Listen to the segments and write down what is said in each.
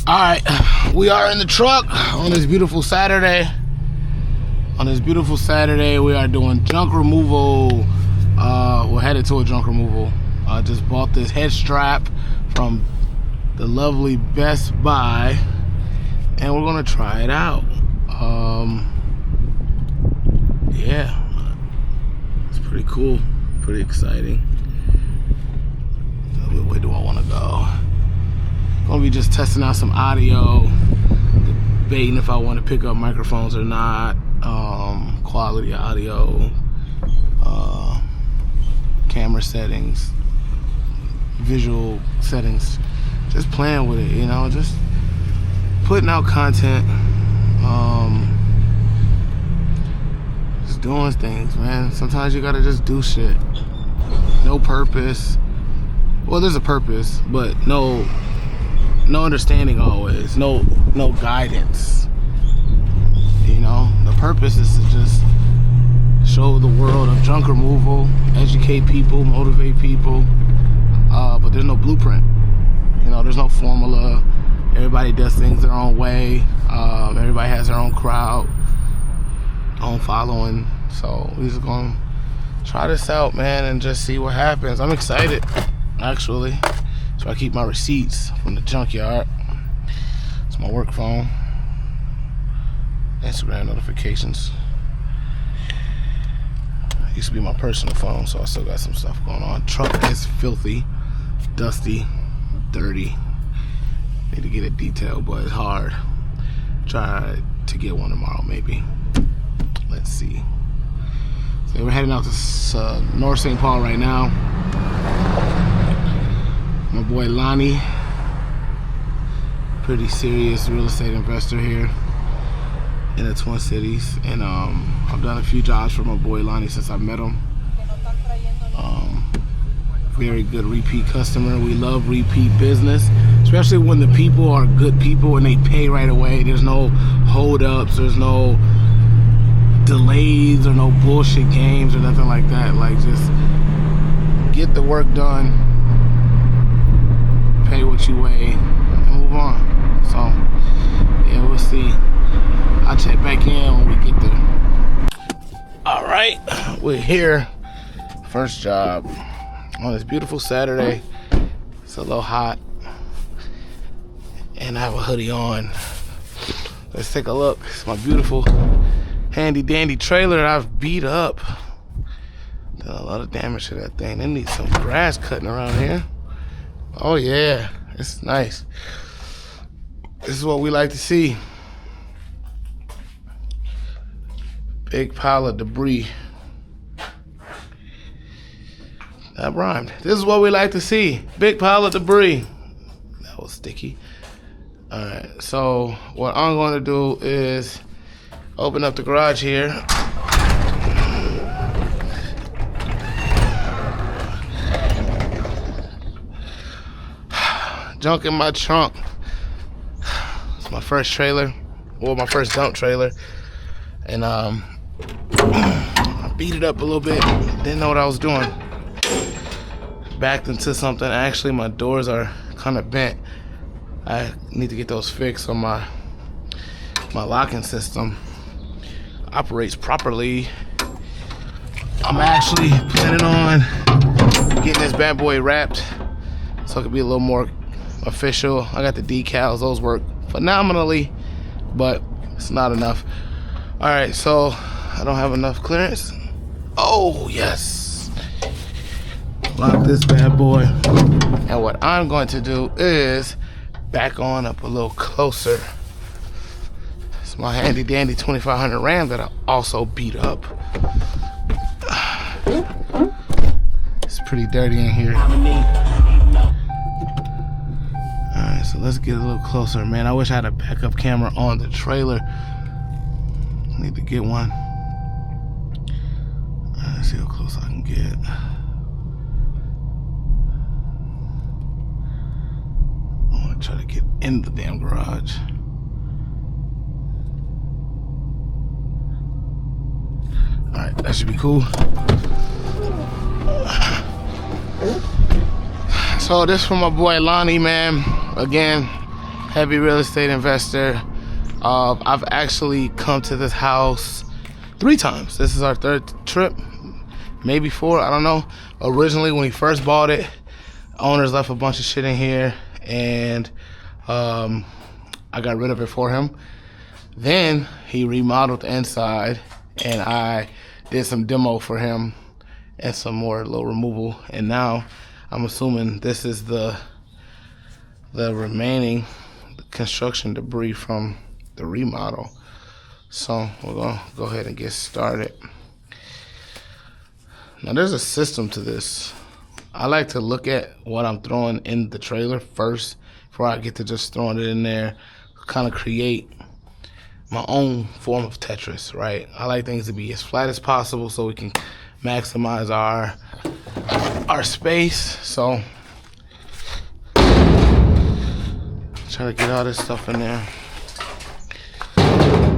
All right, we are in the truck on this beautiful Saturday. On this beautiful Saturday, we are doing junk removal. We're headed to a junk removal. I just bought this head strap from the lovely Best Buy, and we're gonna try it out. Yeah, it's pretty cool, pretty exciting. Which way do I want to go? Gonna be just testing out some audio, debating if I want to pick up microphones or not, quality audio, camera settings, visual settings, just playing with it, you know, just putting out content, just doing things, man. Sometimes you gotta just do shit. No purpose. Well, there's a purpose, but no understanding always, no guidance. You know, the purpose is to just show the world of junk removal, educate people, motivate people, but there's no blueprint. You know, there's no formula. Everybody does things their own way. Everybody has their own crowd, own following. So we're just gonna try this out, man, and just see what happens. I'm excited, actually. So I keep my receipts from the junkyard. It's my work phone. Instagram notifications. It used to be my personal phone, so I still got some stuff going on. Truck is filthy, dusty, dirty. Need to get it detailed, but it's hard. Try to get one tomorrow, maybe. Let's see. So we're heading out to North St. Paul right now. My boy Lonnie, pretty serious real estate investor here in the Twin Cities, and I've done a few jobs for my boy Lonnie since I met him. Very good repeat customer. We love repeat business, especially when the people are good people and they pay right away. There's no hold-ups, there's no delays or no bullshit games or nothing like that. Like, just get the work done, pay what you weigh, and move on. So, yeah, we'll see. I'll check back in when we get there. All right, we're here. First job on this beautiful Saturday. It's a little hot, and I have a hoodie on. Let's take a look. It's my beautiful handy dandy trailer that I've beat up. Done a lot of damage to that thing. They need some grass cutting around here. Oh yeah, it's nice. This is what we like to see. Big pile of debris. That rhymed. This is what we like to see. Big pile of debris. That was sticky. Alright, so what I'm going to do is open up the garage here. Junk in my trunk. It's my first trailer, or my first dump trailer, and I beat it up a little bit. Didn't know what I was doing. Backed into something. Actually, my doors are kind of bent. I need to get those fixed so my locking system operates properly. I'm actually planning on getting this bad boy wrapped so it can be a little more official. I got the decals, those work phenomenally, but it's not enough. All right, so I don't have enough clearance. Oh yes, lock this bad boy, and what I'm going to do is back on up a little closer. It's my handy dandy 2500 Ram that I also beat up. It's pretty dirty in here. Alright, so let's get a little closer, man. I wish I had a backup camera on the trailer. Need to get one. Let's see how close I can get. I want to try to get in the damn garage. Alright, that should be cool. So this from my boy Lonnie, man. Again, heavy real estate investor. I've actually come to this house 3 times. This is our 3rd trip, maybe 4, I don't know. Originally, when he first bought it, owners left a bunch of shit in here, and I got rid of it for him. Then he remodeled the inside, and I did some demo for him and some more little removal. And now I'm assuming this is the remaining construction debris from the remodel. So we're gonna go ahead and get started. Now there's a system to this. I like to look at what I'm throwing in the trailer first before I get to just throwing it in there, kind of create my own form of Tetris, right? I like things to be as flat as possible so we can maximize our space. So try to get all this stuff in there.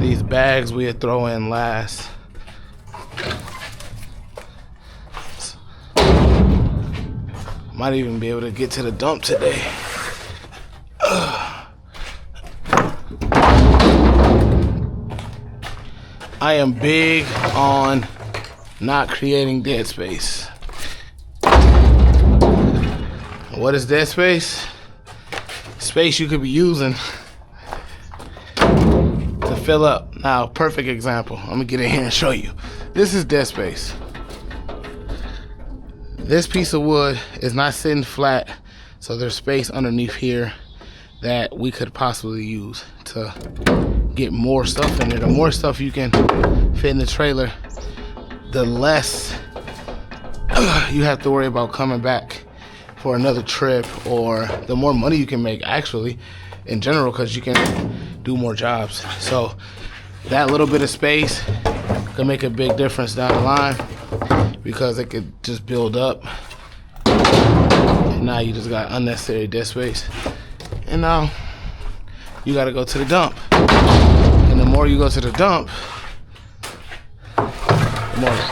These bags we throw in last. Might even be able to get to the dump today. I am big on not creating dead space. What is dead space? Space you could be using to fill up. Now, perfect example. I'm gonna get in here and show you. This is dead space. This piece of wood is not sitting flat, so there's space underneath here that we could possibly use to get more stuff in there. The more stuff you can fit in the trailer, the less you have to worry about coming back for another trip, or the more money you can make actually in general, because you can do more jobs. So that little bit of space can make a big difference down the line, because it could just build up and now you just got unnecessary dead space, and now you got to go to the dump. And the more you go to the dump,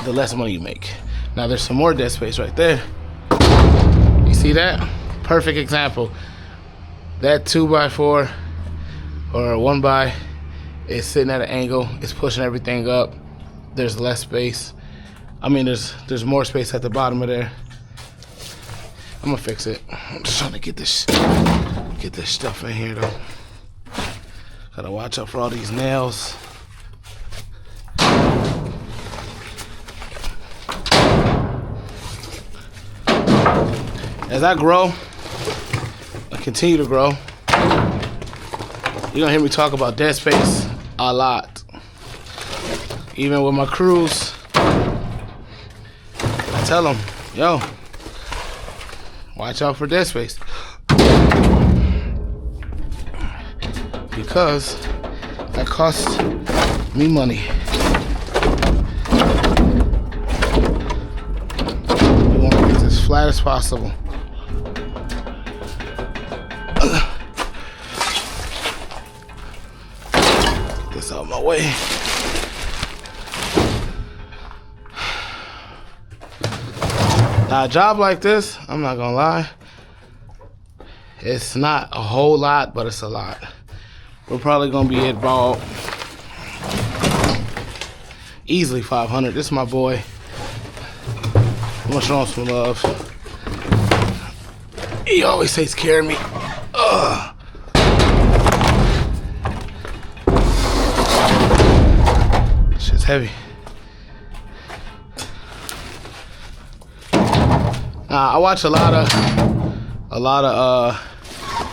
the less money you make. Now there's some more dead space right there. You see that? Perfect example. That 2x4 or 1x is sitting at an angle. It's pushing everything up. There's less space. I mean, there's more space at the bottom of there. I'm gonna fix it. I'm just trying to get this stuff in here though. Gotta watch out for all these nails. As I grow, I continue to grow, you're gonna hear me talk about dead space a lot. Even with my crews, I tell them, yo, watch out for dead space. Because that costs me money. We want to get as flat as possible. Get this out of my way. Now, a job like this, I'm not gonna lie, it's not a whole lot, but it's a lot. We're probably gonna be at about easily 500. This is my boy. I'm gonna show him some love. He always takes care of me. Shit's heavy. I watch a lot of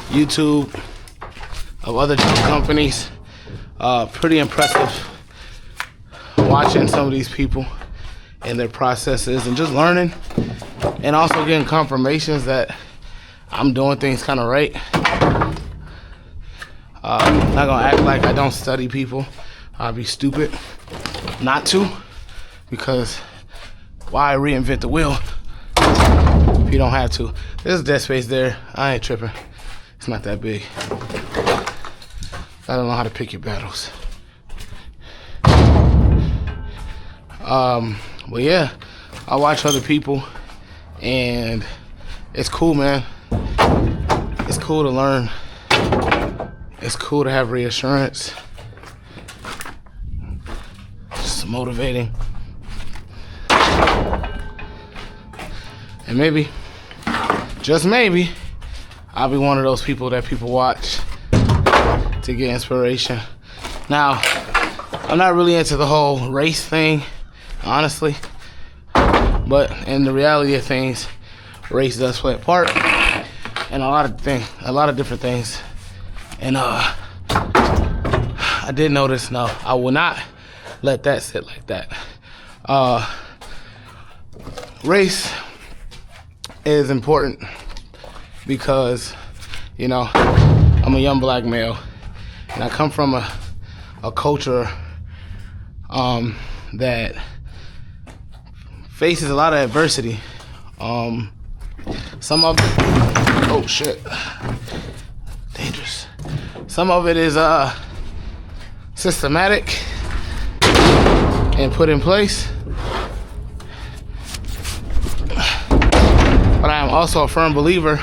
YouTube of other companies. Pretty impressive watching some of these people and their processes, and just learning, and also getting confirmations that I'm doing things kind of right. I'm not gonna act like I don't study people. I'd be stupid not to, because why reinvent the wheel if you don't have to? There's dead space there. I ain't tripping. It's not that big. I don't know how to pick your battles. But yeah, I watch other people, and it's cool, man. It's cool to learn It's cool to have reassurance. Just motivating. And maybe, just maybe, I'll be one of those people that people watch to get inspiration. Now, I'm not really into the whole race thing, honestly. But in the reality of things, race does play a part in a lot of different things. And I did notice, no, I will not let that sit like that. Race is important because, you know, I'm a young black male and I come from a culture that faces a lot of adversity. Some of it, oh shit, dangerous. Some of it is systematic and put in place. But I am also a firm believer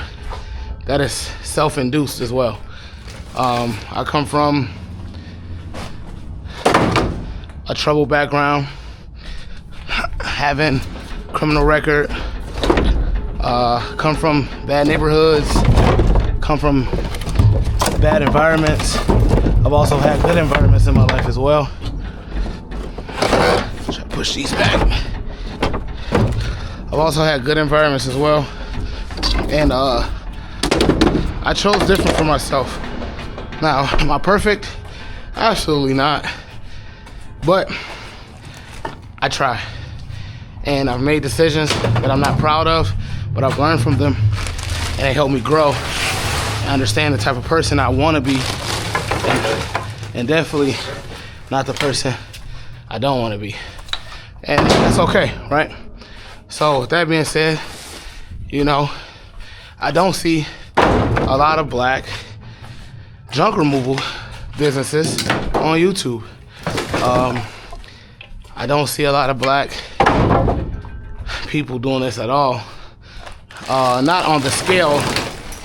that is self-induced as well. I come from a troubled background, having criminal record, come from bad neighborhoods, come from bad environments. I've also had good environments in my life as well. Try to push these back. I've also had good environments as well. And I chose different for myself. Now, am I perfect? Absolutely not. But I try. And I've made decisions that I'm not proud of, but I've learned from them and they helped me grow and understand the type of person I want to be, and definitely not the person I don't want to be. And that's okay, right? So with that being said, you know, I don't see a lot of black junk removal businesses on YouTube. I don't see a lot of black people doing this at all. Not on the scale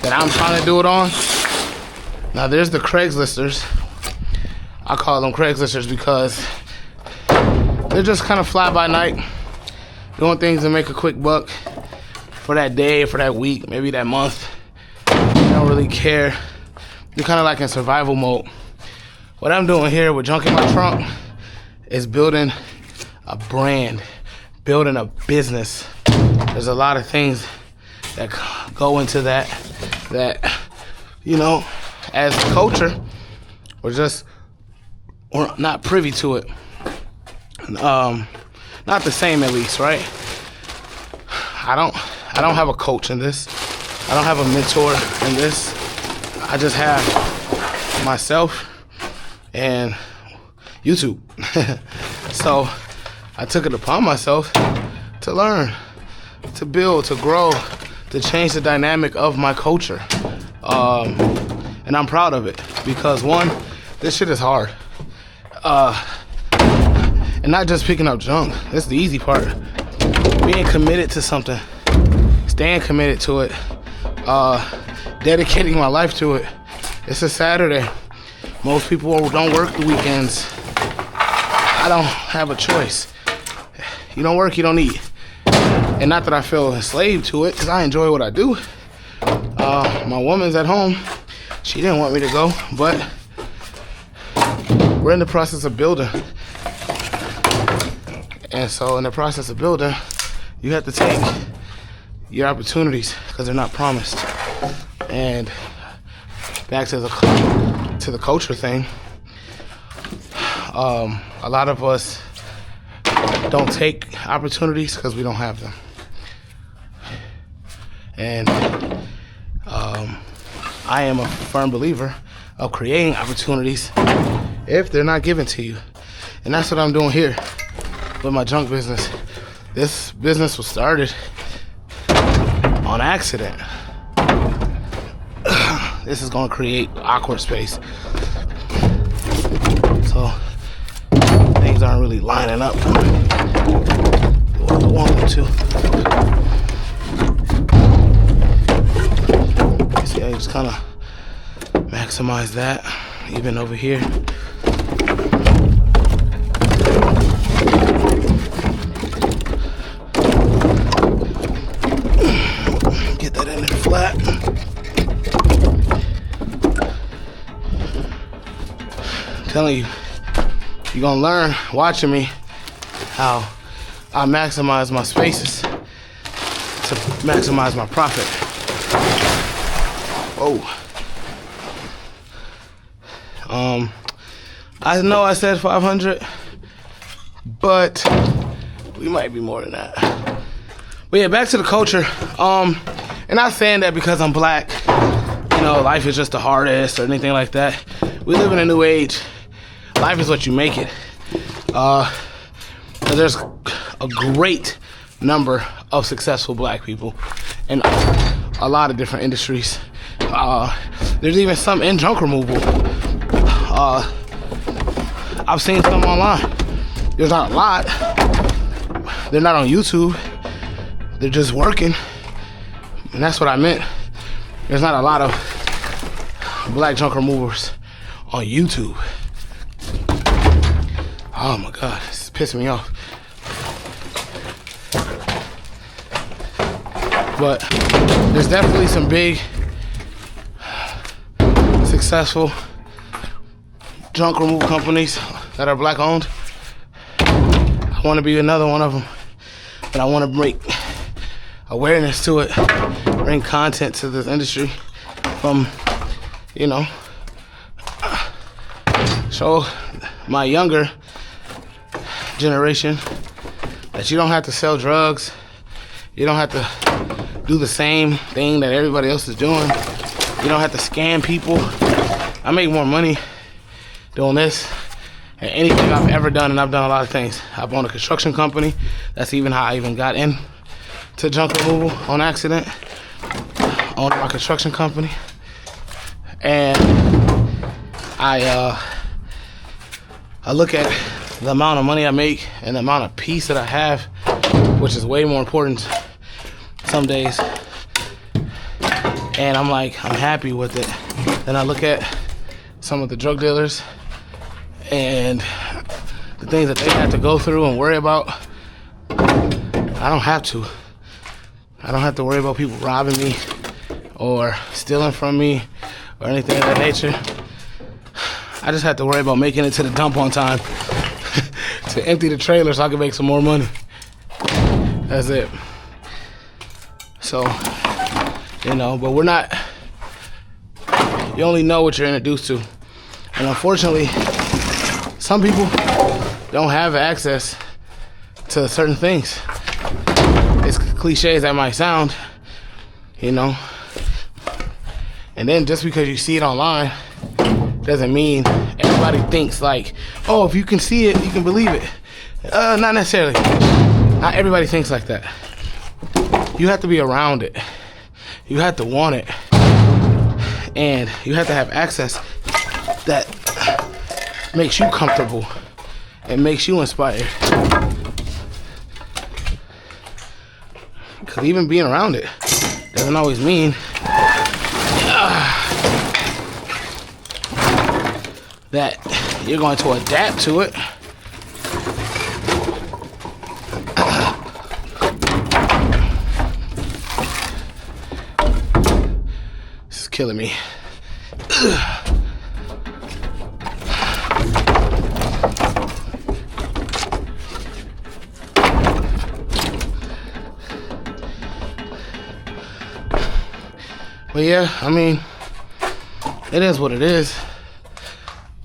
that I'm trying to do it on. Now there's the Craigslisters. I call them Craigslisters because they're just kind of fly by night, doing things to make a quick buck for that day, for that week, maybe that month. They don't really care. They're kind of like in survival mode. What I'm doing here with junk in my trunk is building a brand, building a business. There's a lot of things that go into that, you know, as a culture, we're not privy to it. Not the same, at least, right? I don't have a coach in this. I don't have a mentor in this. I just have myself and YouTube. So I took it upon myself to learn, to build, to grow, to change the dynamic of my culture. And I'm proud of it because, one, this shit is hard. And not just picking up junk. That's the easy part. Being committed to something, staying committed to it, dedicating my life to it. It's a Saturday. Most people don't work the weekends. I don't have a choice. You don't work, you don't eat. And not that I feel enslaved to it, because I enjoy what I do. My woman's at home. She didn't want me to go, but we're in the process of building. And so in the process of building, you have to take your opportunities because they're not promised. And back to the culture thing, a lot of us don't take opportunities because we don't have them. And I am a firm believer of creating opportunities if they're not given to you. And that's what I'm doing here with my junk business. This business was started on accident. This is gonna create awkward space. So things aren't really lining up the way I want them to. You see, I just kind of maximize that. Even over here. Get that in there flat. I'm telling you, you're gonna learn watching me how I maximize my spaces to maximize my profit. Oh. I know I said 500, but we might be more than that. But yeah, back to the culture. And not saying that because I'm black, you know, life is just the hardest or anything like that. We live in a new age. Life is what you make it. There's a great number of successful black people in a lot of different industries. There's even some in junk removal. I've seen some online. There's not a lot. They're not on YouTube. They're just working. And that's what I meant. There's not a lot of black junk removers on YouTube. Oh my God, this is pissing me off. But there's definitely some big, successful junk removal companies that are black owned. I want to be another one of them, but I want to bring awareness to it, bring content to this industry from, you know, show my younger generation that you don't have to sell drugs, you don't have to do the same thing that everybody else is doing, you don't have to scam people. I make more money doing this than anything I've ever done, and I've done a lot of things. I've owned a construction company. That's even how I even got into junk removal on accident. Owned my construction company. And I look at the amount of money I make and the amount of peace that I have, which is way more important some days. And I'm like, I'm happy with it. Then I look at some of the drug dealers and the things that they have to go through and worry about. I don't have to. I don't have to worry about people robbing me or stealing from me or anything of that nature. I just have to worry about making it to the dump on time to empty the trailer so I can make some more money. That's it. So, you know, but we're not, you only know what you're introduced to. And unfortunately, some people don't have access to certain things. As cliche as that might sound, you know. And then just because you see it online doesn't mean everybody thinks like, oh, if you can see it, you can believe it. Not necessarily. Not everybody thinks like that. You have to be around it. You have to want it. And you have to have access that makes you comfortable and makes you inspired. Because even being around it doesn't always mean that you're going to adapt to it. This is killing me. But yeah, I mean, it is what it is.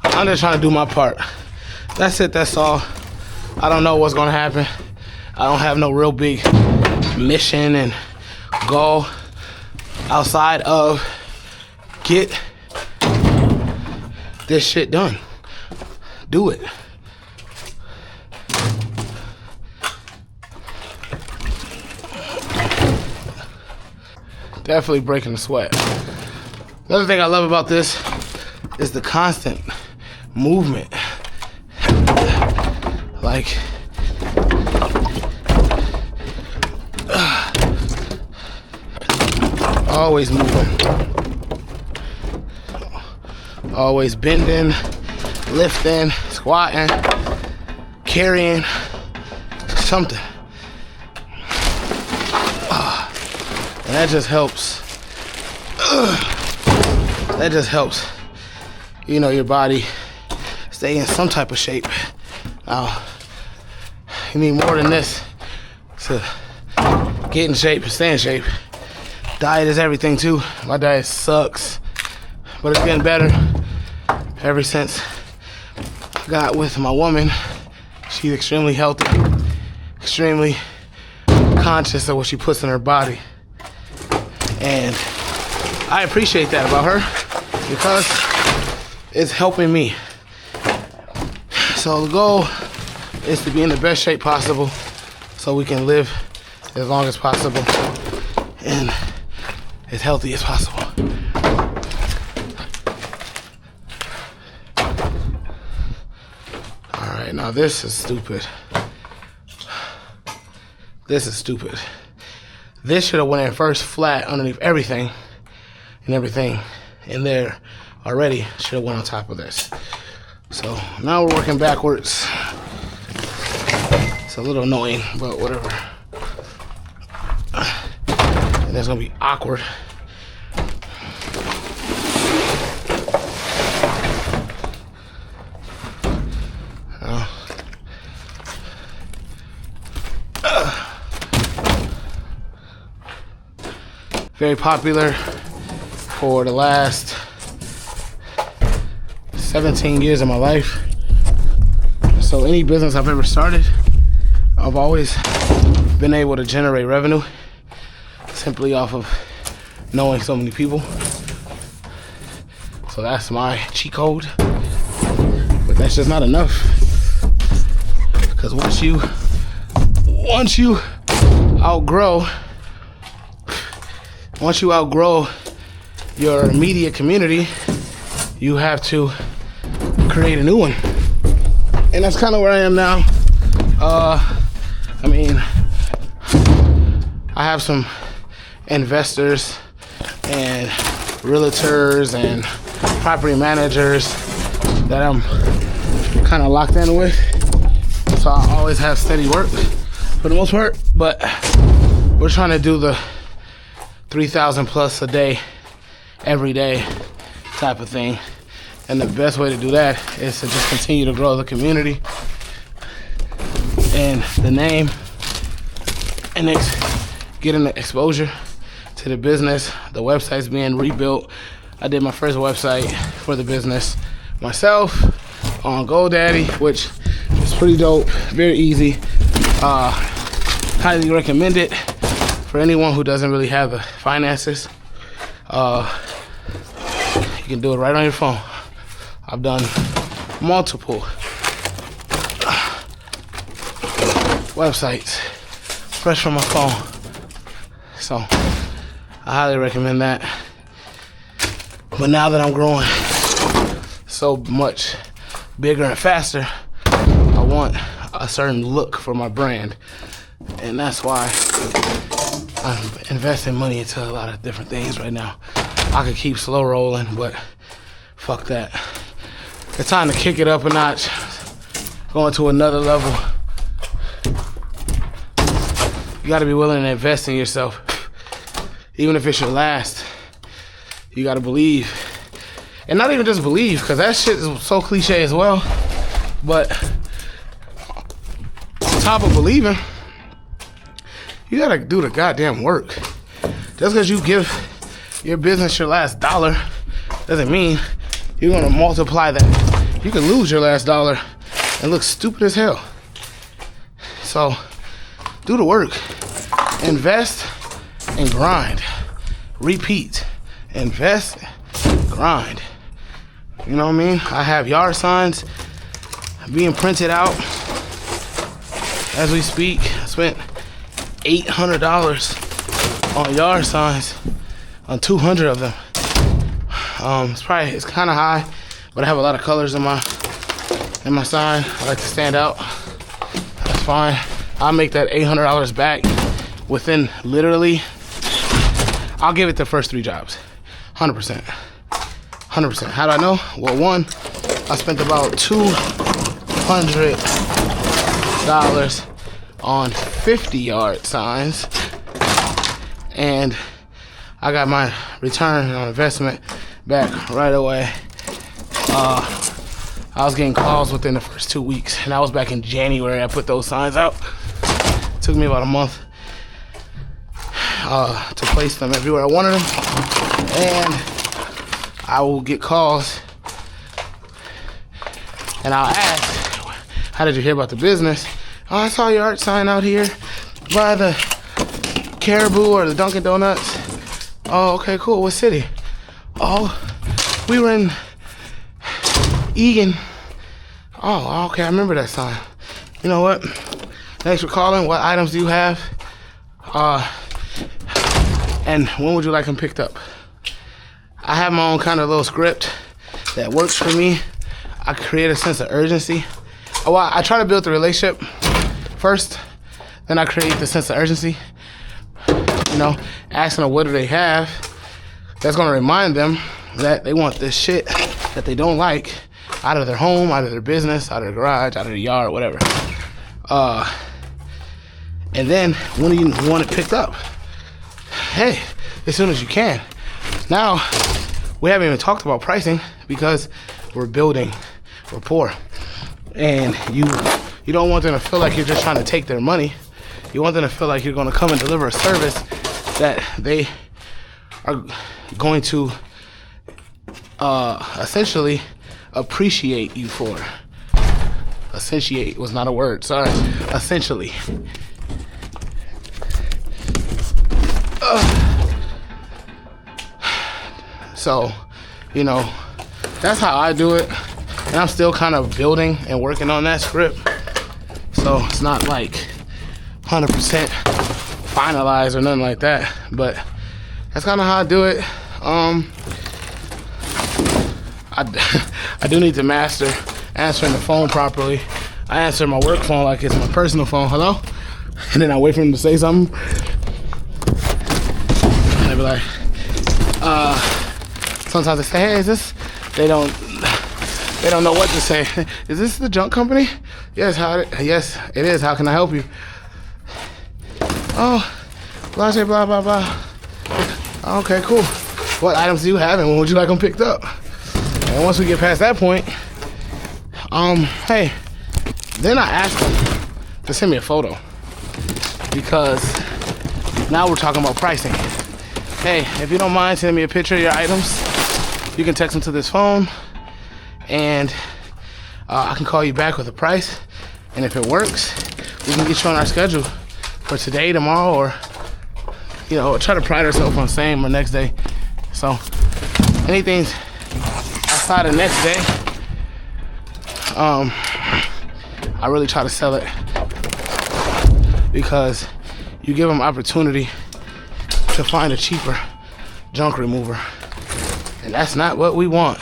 I'm just trying to do my part. That's it, that's all. I don't know what's gonna happen. I don't have no real big mission and goal outside of get this shit done. Do it. Definitely breaking the sweat. The other thing I love about this is the constant movement. Like, always moving. Always bending, lifting, squatting, carrying something. And that just helps. That just helps, you know, your body stay in some type of shape. Now, you need more than this to get in shape and stay in shape. Diet is everything too. My diet sucks, but it's getting better ever since I got with my woman. She's extremely healthy, extremely conscious of what she puts in her body. And I appreciate that about her because it's helping me. So the goal is to be in the best shape possible so we can live as long as possible and as healthy as possible. All right, now this is stupid. This is stupid. This should have went in first flat underneath everything, and everything in there already should have went on top of this. So now we're working backwards. It's a little annoying, but whatever. And that's gonna be awkward. Very popular for the last 17 years of my life. So any business I've ever started, I've always been able to generate revenue simply off of knowing so many people. So that's my cheat code. But that's just not enough. Because once you outgrow your immediate community, you have to create a new one. And that's kind of where I am now. I mean, I have some investors and realtors and property managers that I'm kind of locked in with. So I always have steady work for the most part, but we're trying to do the 3,000 plus a day, every day type of thing. And the best way to do that is to just continue to grow the community and the name and getting the exposure to the business. The website's being rebuilt. I did my first website for the business myself on GoDaddy, which is pretty dope, very easy. Highly recommend it for anyone who doesn't really have the finances. You can do it right on your phone. I've done multiple websites fresh from my phone. So I highly recommend that. But now that I'm growing so much bigger and faster, I want a certain look for my brand. And that's why I'm investing money into a lot of different things right now. I could keep slow rolling, but fuck that. It's time to kick it up a notch, going to another level. You gotta be willing to invest in yourself. Even if it's your last, you gotta believe. And not even just believe, because that shit is so cliche as well. But on top of believing, you gotta do the goddamn work. Just because you give your business your last dollar doesn't mean you're gonna multiply that. You can lose your last dollar and look stupid as hell. So do the work. Invest and grind. Repeat. Invest, grind. You know what I mean? I have yard signs being printed out as we speak. I spent $800 on yard signs, on 200 of them. It's kind of high, but I have a lot of colors in my sign. I like to stand out. That's fine. I'll make that $800 back within literally, I'll give it the first 3 jobs, 100%. 100%. How do I know? Well, one, I spent about $200 on 50-yard signs, and I got my return on investment back right away. I was getting calls within the first 2 weeks, and that was back in January. I put those signs out. It took me about a month to place them everywhere I wanted them, and I will get calls, and I'll ask, how did you hear about the business? Oh, I saw your art sign out here by the Caribou or the Dunkin' Donuts. Oh, okay, cool. What city? Oh, we were in Egan. Oh, okay, I remember that sign. You know what? Thanks for calling. What items do you have? And when would you like them picked up? I have my own kind of little script that works for me. I create a sense of urgency. Well, I try to build the relationship first, then I create the sense of urgency. You know, asking them what do they have. That's gonna remind them that they want this shit that they don't like out of their home, out of their business, out of their garage, out of their yard, whatever. And then when do you want it picked up? Hey, as soon as you can. Now, we haven't even talked about pricing because we're building rapport. And you don't want them to feel like you're just trying to take their money. You want them to feel like you're gonna come and deliver a service that they are going to essentially appreciate you for. Essentiate was not a word, sorry. Essentially. So, you know, that's how I do it. And I'm still kind of building and working on that script. So it's not like 100% finalized or nothing like that. But that's kind of how I do it. I do need to master answering the phone properly. I answer my work phone like it's my personal phone. Hello? And then I wait for him to say something. And I be like, sometimes they say, hey, is this? They don't know what to say. Is this the junk company? Yes, yes, it is. How can I help you? Oh, blah, blah, blah, blah. Okay, cool. What items do you have and when would you like them picked up? And once we get past that point, hey, then I ask them to send me a photo, because now we're talking about pricing. Hey, if you don't mind sending me a picture of your items, you can text them to this phone, and I can call you back with a price. And if it works, we can get you on our schedule for today, tomorrow, or, you know, try to pride ourselves on same or next day. So anything outside of next day, I really try to sell it, because you give them opportunity to find a cheaper junk remover. And that's not what we want,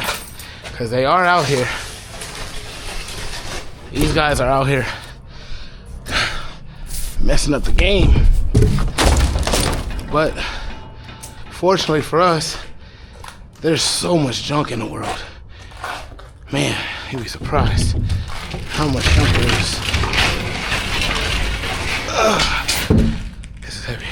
because they are out here. These guys are out here messing up the game. But fortunately for us, there's so much junk in the world. Man, you'd be surprised how much junk there is. This is heavy.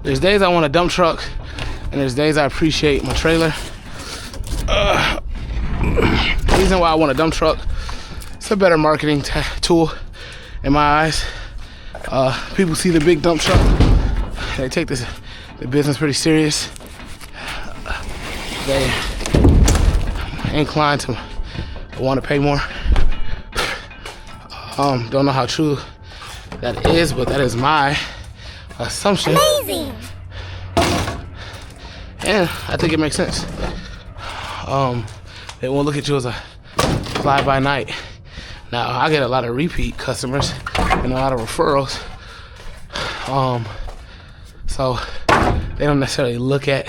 There's days I want a dump truck, and there's days I appreciate my trailer. The reason why I want a dump truck, it's a better marketing tool in my eyes. People see the big dump truck, they take the business pretty serious. They inclined to want to pay more. Don't know how true that is, but that is my assumption. Amazing. And I think it makes sense. They won't look at you as a fly-by-night. Now, I get a lot of repeat customers and a lot of referrals. So they don't necessarily look at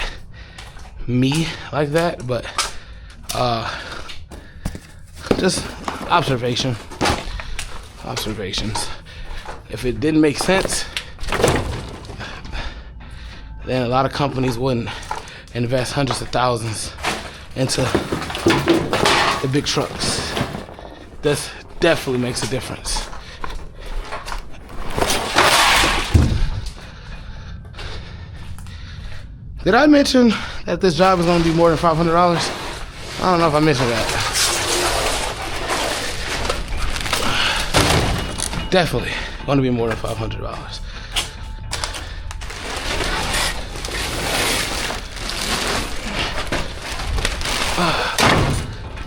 me like that, but just observation. observations. If it didn't make sense, then a lot of companies wouldn't invest hundreds of thousands into the big trucks. This definitely makes a difference. Did I mention that this job is going to be more than $500? I don't know if I mentioned that. Definitely going to be more than $500.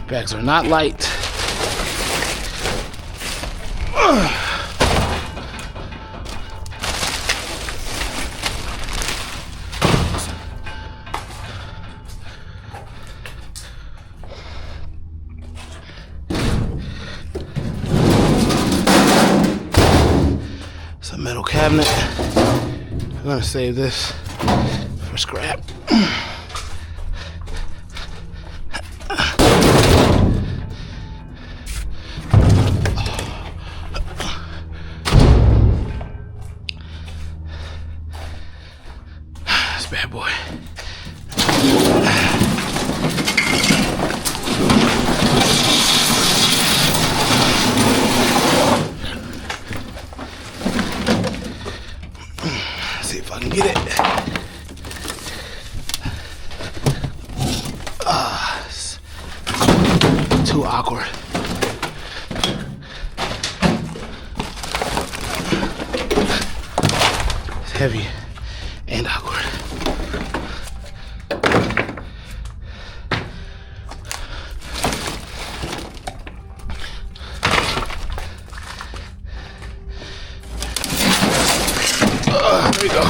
Bags are not light. It's a metal cabinet. I'm gonna save this for scrap. Bad boy. Let's see if I can get it. It's too awkward. It's heavy and awkward. There we go.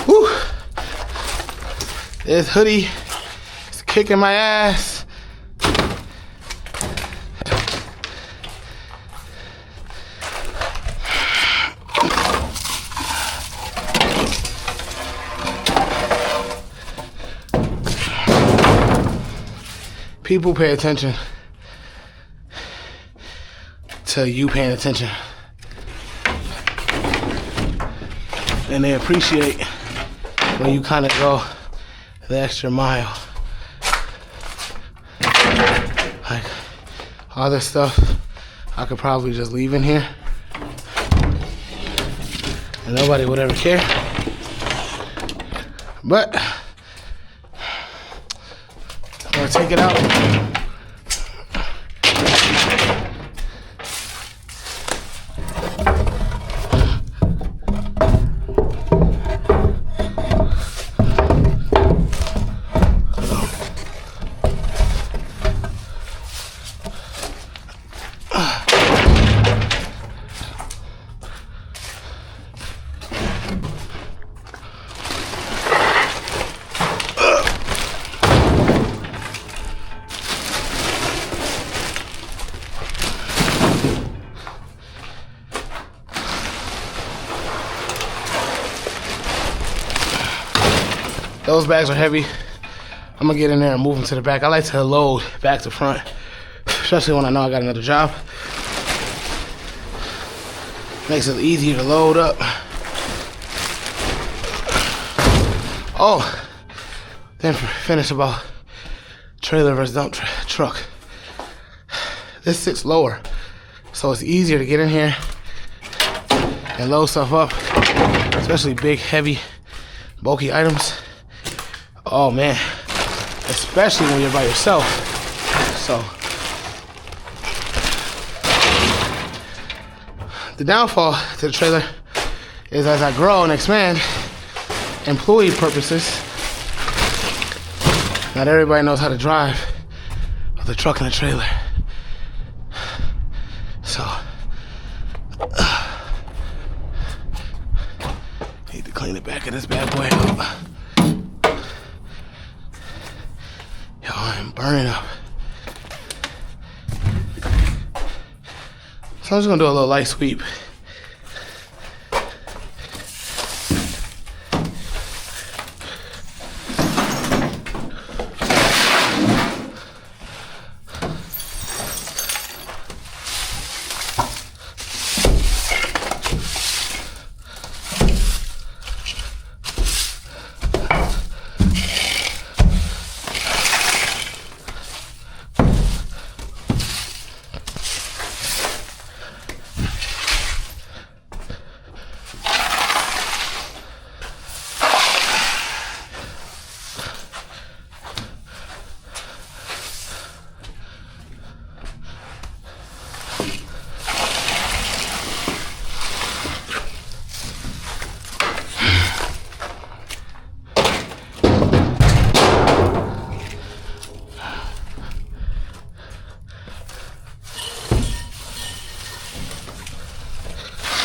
Whew. This hoodie is kicking my ass. People pay attention to you paying attention, and they appreciate when you kind of go the extra mile. Like all this stuff I could probably just leave in here and nobody would ever care, but or take it out. Those bags are heavy. I'm gonna get in there and move them to the back. I like to load back to front, especially when I know I got another job. Makes it easier to load up. Oh, then finish about trailer versus dump truck. This sits lower, so it's easier to get in here and load stuff up, especially big, heavy, bulky items. Oh man, especially when you're by yourself. So the downfall to the trailer is as I grow and expand, employee purposes, not everybody knows how to drive the truck and the trailer. So need to clean the back of this bad boy up. I'm burning up. So I'm just gonna do a little light sweep.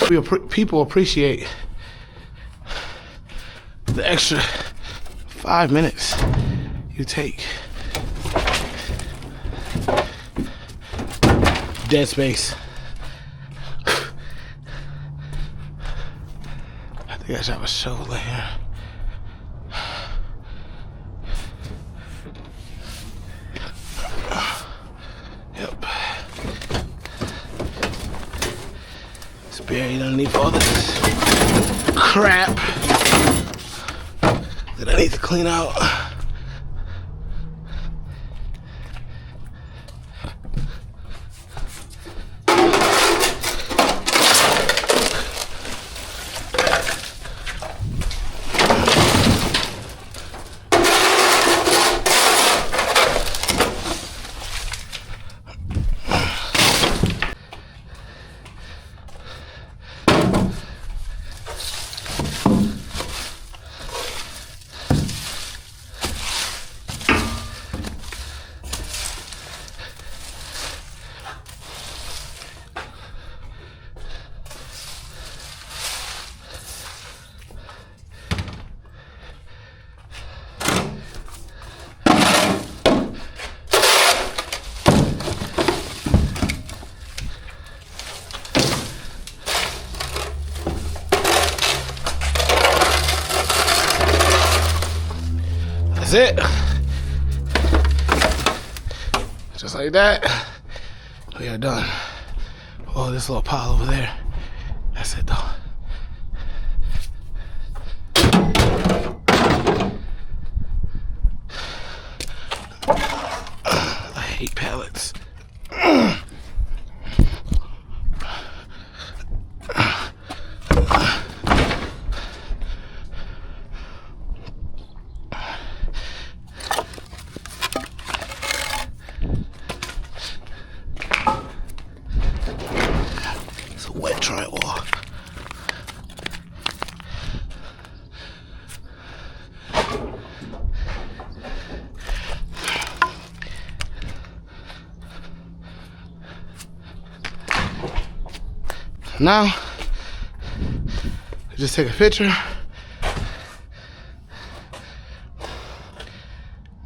People appreciate the extra 5 minutes you take. Dead space. I think I should have a shovel in here. Yep. It's buried underneath all this crap that I need to clean out. That's it. Just like that, we are done. Oh, this little pile over there. That's it though. I hate pallets. Wet drywall. Now, just take a picture.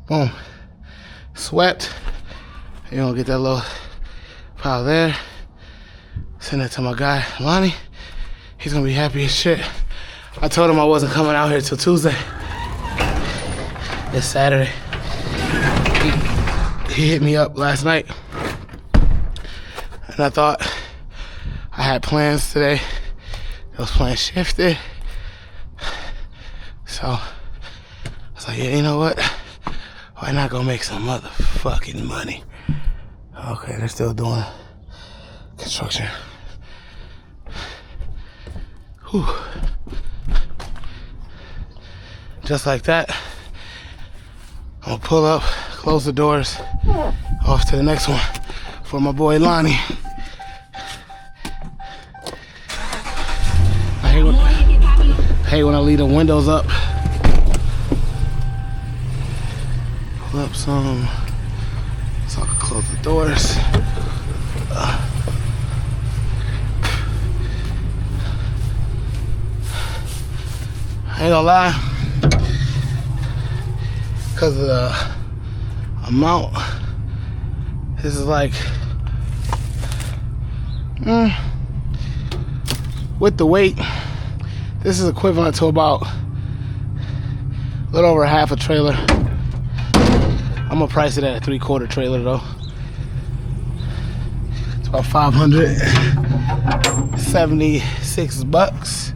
Boom. Swept. You don't get that little pile there. Send that to my guy, Lonnie. He's gonna be happy as shit. I told him I wasn't coming out here till Tuesday. It's Saturday. He hit me up last night. And I thought I had plans today. Those plans shifted. So I was like, yeah, you know what? Why not go make some motherfucking money? Okay, they're still doing construction. Whew. Just like that, I'm gonna pull up, close the doors, off to the next one for my boy Lonnie. I hate when I leave the windows up. Pull up some so I can close the doors. I ain't gonna lie, because of the amount, this is like, with the weight, this is equivalent to about a little over half a trailer. I'm gonna price it at a 3/4 trailer though. It's about $576.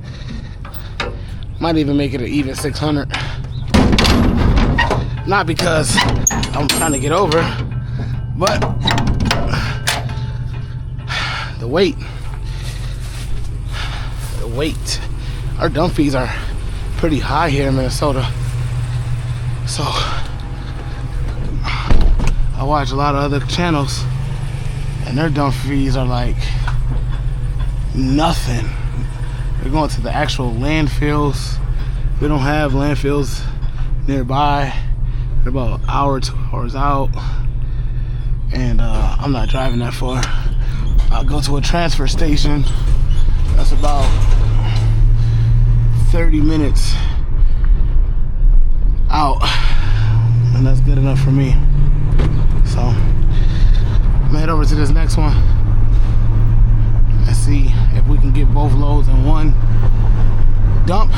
Might even make it an even 600. Not because I'm trying to get over, but the weight. The weight. Our dump fees are pretty high here in Minnesota. So I watch a lot of other channels and their dump fees are like nothing. We're going to the actual landfills. We don't have landfills nearby. They're about an hour, 2 hours out. And I'm not driving that far. I'll go to a transfer station. That's about 30 minutes out, and that's good enough for me. So I'm gonna head over to this next one and see if we can get both loads in one dump.